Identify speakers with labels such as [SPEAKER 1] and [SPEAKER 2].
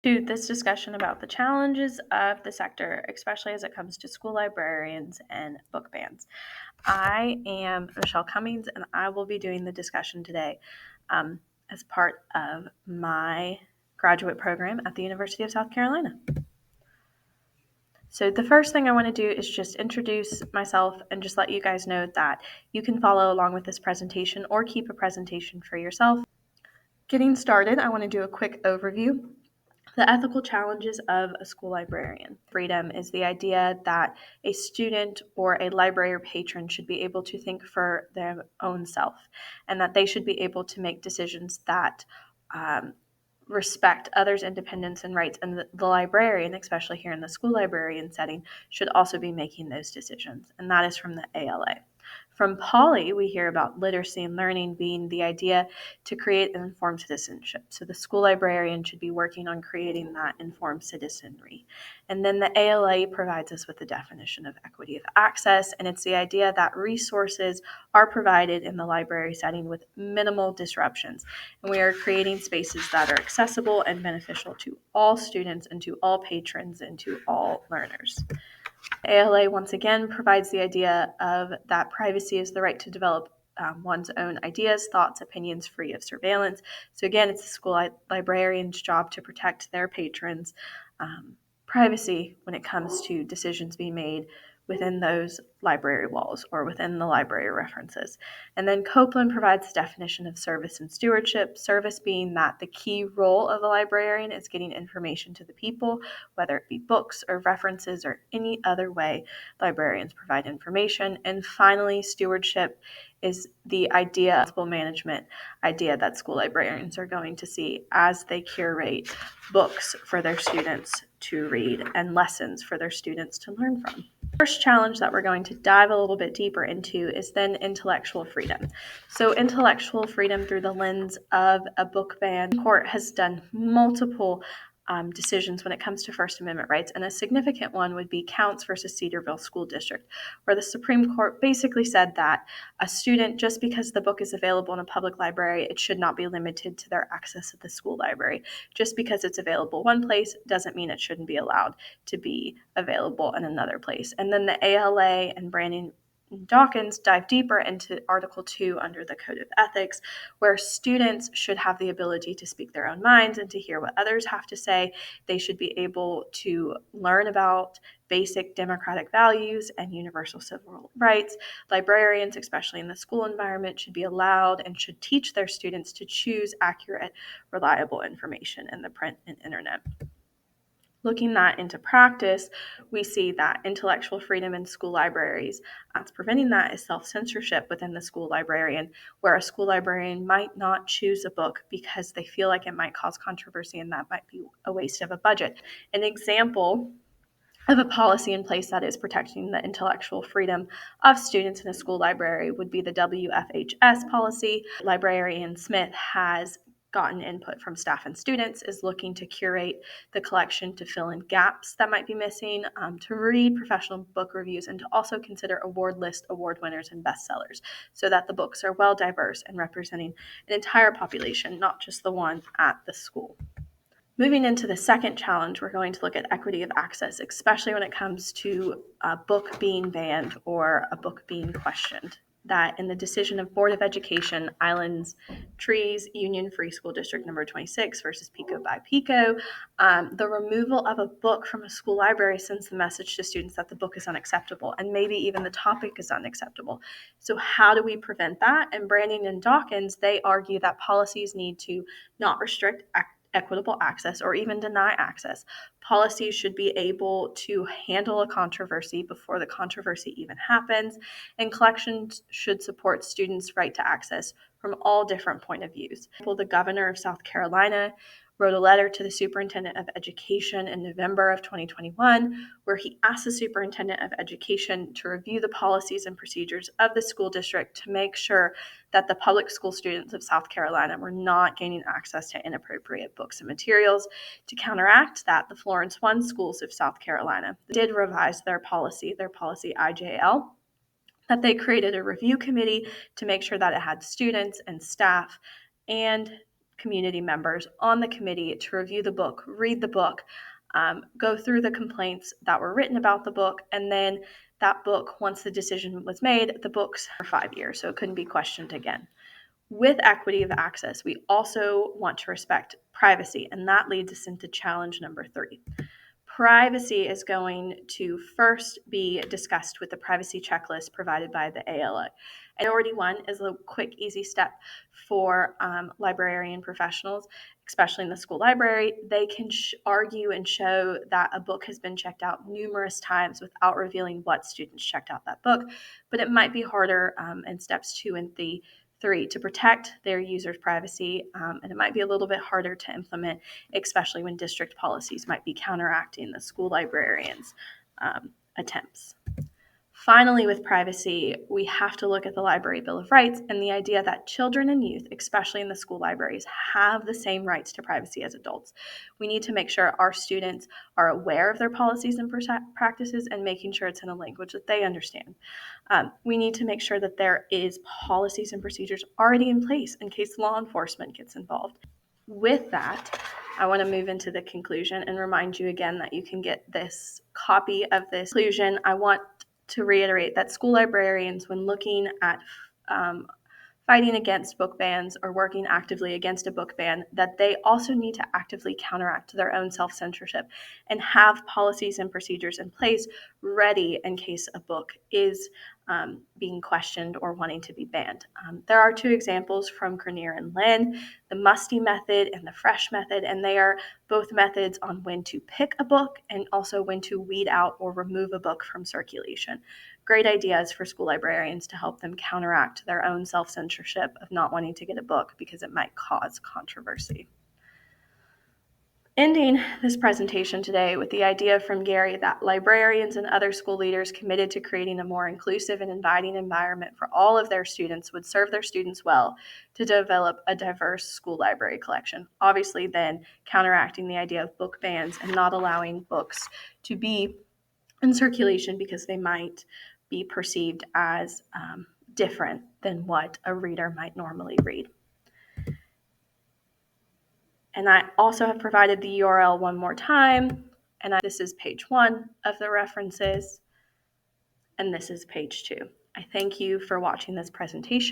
[SPEAKER 1] To this discussion about the challenges of the sector, especially as it comes to school librarians and book bans. I am Michelle Cummings, and I will be doing the discussion today as part of my graduate program at the University of South Carolina. So the first thing I want to do is just introduce myself and just let you guys know that you can follow along with this presentation or keep a presentation for yourself. Getting started, I want to do a quick overview. The ethical challenges of a school librarian. Freedom is the idea that a student or a library patron should be able to think for their own self, and that they should be able to make decisions that respect others' independence and rights. And the librarian, especially here in the school librarian setting, should also be making those decisions. And that is from the ALA. From Polly, we hear about literacy and learning being the idea to create an informed citizenship. So the school librarian should be working on creating that informed citizenry. And then the ALA provides us with the definition of equity of access, and it's the idea that resources are provided in the library setting with minimal disruptions. And we are creating spaces that are accessible and beneficial to all students and to all patrons and to all learners. ALA once again provides the idea of that privacy is the right to develop one's own ideas, thoughts, opinions free of surveillance. So again, it's the school librarian's job to protect their patrons' privacy when it comes to decisions being made within those library walls or within the library references. And then Copeland provides the definition of service and stewardship, service being that the key role of a librarian is getting information to the people, whether it be books or references or any other way librarians provide information. And finally, stewardship is the idea of management idea that school librarians are going to see as they curate books for their students to read and lessons for their students to learn from. The first challenge that we're going to dive a little bit deeper into is then intellectual freedom. So intellectual freedom through the lens of a book ban. The court has done multiple decisions when it comes to First Amendment rights, and a significant one would be Counts versus Cedarville School District, where the Supreme Court basically said that a student, just because the book is available in a public library, it should not be limited to their access at the school library. Just because it's available one place doesn't mean it shouldn't be allowed to be available in another place. And then the ALA and Brandon Dawkins dive deeper into Article 2 under the Code of Ethics, where students should have the ability to speak their own minds and to hear what others have to say. They should be able to learn about basic democratic values and universal civil rights. Librarians, especially in the school environment, should be allowed and should teach their students to choose accurate, reliable information in the print and internet. Looking that into practice, we see that intellectual freedom in school libraries, what's preventing that is self-censorship within the school librarian, where a school librarian might not choose a book because they feel like it might cause controversy and that might be a waste of a budget. An example of a policy in place that is protecting the intellectual freedom of students in a school library would be the WFHS policy. Librarian Smith has gotten input from staff and students, is looking to curate the collection to fill in gaps that might be missing, to read professional book reviews, and to also consider award list award winners and bestsellers so that the books are well diverse and representing an entire population, not just the one at the school. Moving into the second challenge, we're going to look at equity of access, especially when it comes to a book being banned or a book being questioned. That in the decision of Board of Education, Islands Trees Union Free School District number 26 versus Pico by Pico, the removal of a book from a school library sends the message to students that the book is unacceptable and maybe even the topic is unacceptable. So how do we prevent that? And Brandon and Dawkins, they argue that policies need to not restrict equitable access or even deny access. Policies should be able to handle a controversy before the controversy even happens, and collections should support students' right to access from all different point of views. The governor of South Carolina wrote a letter to the superintendent of education in November of 2021, where he asked the superintendent of education to review the policies and procedures of the school district to make sure that the public school students of South Carolina were not gaining access to inappropriate books and materials. To counteract that, the Florence One schools of South Carolina did revise their policy IJL, that they created a review committee to make sure that it had students and staff and community members on the committee to review the book, read the book, go through the complaints that were written about the book, and then that book, once the decision was made, the book's for 5 years, so it couldn't be questioned again. With equity of access, we also want to respect privacy, and that leads us into challenge number 3. Privacy is going to first be discussed with the privacy checklist provided by the ALA. And priority 1 is a quick, easy step for librarian professionals, especially in the school library. They can argue and show that a book has been checked out numerous times without revealing what students checked out that book, but it might be harder in steps 2 and 3 to protect their users' privacy, and it might be a little bit harder to implement, especially when district policies might be counteracting the school librarians' attempts. Finally, with privacy, we have to look at the Library Bill of Rights and the idea that children and youth, especially in the school libraries, have the same rights to privacy as adults. We need to make sure our students are aware of their policies and practices and making sure it's in a language that they understand. We need to make sure that there is policies and procedures already in place in case law enforcement gets involved. With that, I want to move into the conclusion and remind you again that you can get this copy of this conclusion. I want to reiterate that school librarians, when looking at fighting against book bans or working actively against a book ban, that they also need to actively counteract their own self-censorship and have policies and procedures in place ready in case a book is being questioned or wanting to be banned. There are 2 examples from Grenier and Lynn, the musty method and the fresh method, and they are both methods on when to pick a book and also when to weed out or remove a book from circulation. Great ideas for school librarians to help them counteract their own self-censorship of not wanting to get a book because it might cause controversy. Ending this presentation today with the idea from Gary that librarians and other school leaders committed to creating a more inclusive and inviting environment for all of their students would serve their students well to develop a diverse school library collection. Obviously, then counteracting the idea of book bans and not allowing books to be in circulation because they might be perceived as different than what a reader might normally read. And I also have provided the URL one more time, and this is page 1 of the references, and this is page 2. I thank you for watching this presentation.